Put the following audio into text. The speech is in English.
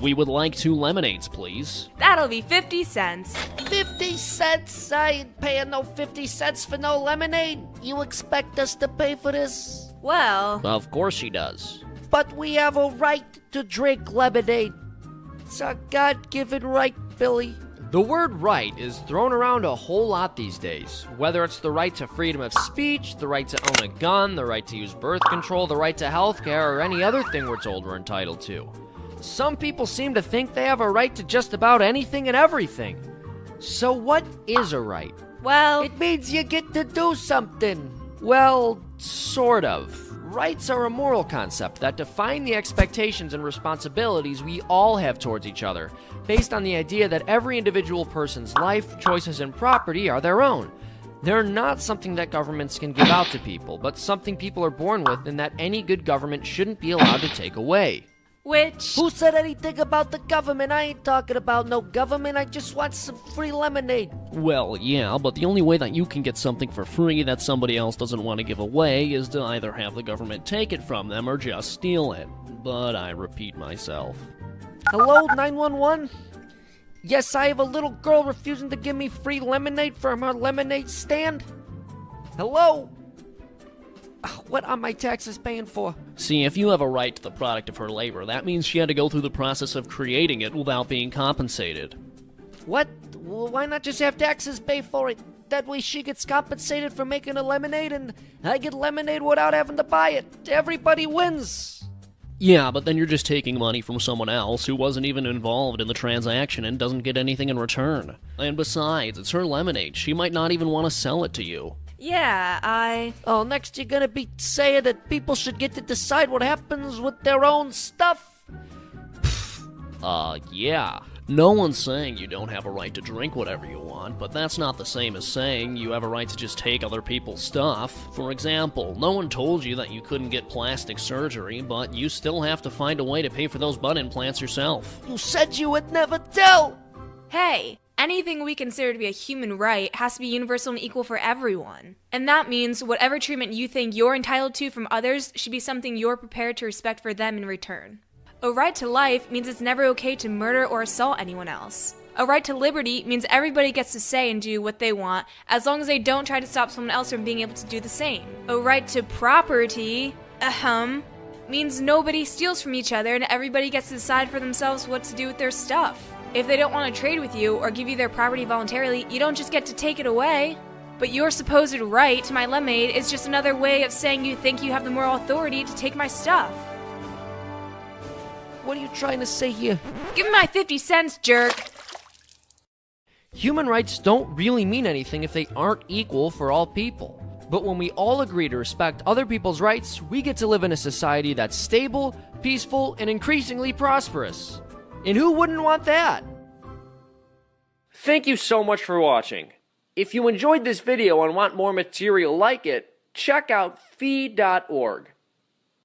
We would like 2 lemonades, please. That'll be 50 cents. 50 cents? I ain't paying no 50 cents for no lemonade. You expect us to pay for this? Well, Of course she does. But we have a right to drink lemonade. It's our God-given right, Billy. The word right is thrown around a whole lot these days. Whether it's the right to freedom of speech, the right to own a gun, the right to use birth control, the right to healthcare, or any other thing we're told we're entitled to. Some people seem to think they have a right to just about anything and everything. So what is a right? well, It means you get to do something. Well, sort of. Rights are a moral concept that define the expectations and responsibilities we all have towards each other, based on the idea that every individual person's life, choices, and property are their own. They're not something that governments can give out to people, but something people are born with and that any good government shouldn't be allowed to take away. which... Who said anything about the government? I ain't talking about no government. I just want some free lemonade. Well, yeah, but the only way that you can get something for free that somebody else doesn't want to give away is to either have the government take it from them or just steal it. But I repeat myself. Hello, 911? Yes, I have a little girl refusing to give me free lemonade from her lemonade stand. Hello? What are my taxes paying for? See, if you have a right to the product of her labor, that means she had to go through the process of creating it without being compensated. What? Why not just have taxes pay for it? That way she gets compensated for making a lemonade and I get lemonade without having to buy it. Everybody wins. Yeah, but then you're just taking money from someone else who wasn't even involved in the transaction and doesn't get anything in return. And besides, it's her lemonade. She might not even want to sell it to you. Yeah, Oh, next you're gonna be saying that people should get to decide what happens with their own stuff? Yeah. No one's saying you don't have a right to drink whatever you want, but that's not the same as saying you have a right to just take other people's stuff. For example, no one told you that you couldn't get plastic surgery, but you still have to find a way to pay for those butt implants yourself. You said you would never tell. hey, anything we consider to be a human right has to be universal and equal for everyone. And that means whatever treatment you think you're entitled to from others should be something you're prepared to respect for them in return. A right to life means it's never okay to murder or assault anyone else. A right to liberty means everybody gets to say and do what they want, as long as they don't try to stop someone else from being able to do the same. A right to property, means nobody steals from each other and everybody gets to decide for themselves what to do with their stuff. If they don't want to trade with you or give you their property voluntarily, you don't just get to take it away. But your supposed right to my lemonade is just another way of saying you think you have the moral authority to take my stuff. What are you trying to say here? Give me my 50 cents, jerk! Human rights don't really mean anything if they aren't equal for all people. But when we all agree to respect other people's rights, we get to live in a society that's stable, peaceful, and increasingly prosperous. And who wouldn't want that? Thank you so much for watching. If you enjoyed this video and want more material like it, check out feed.org.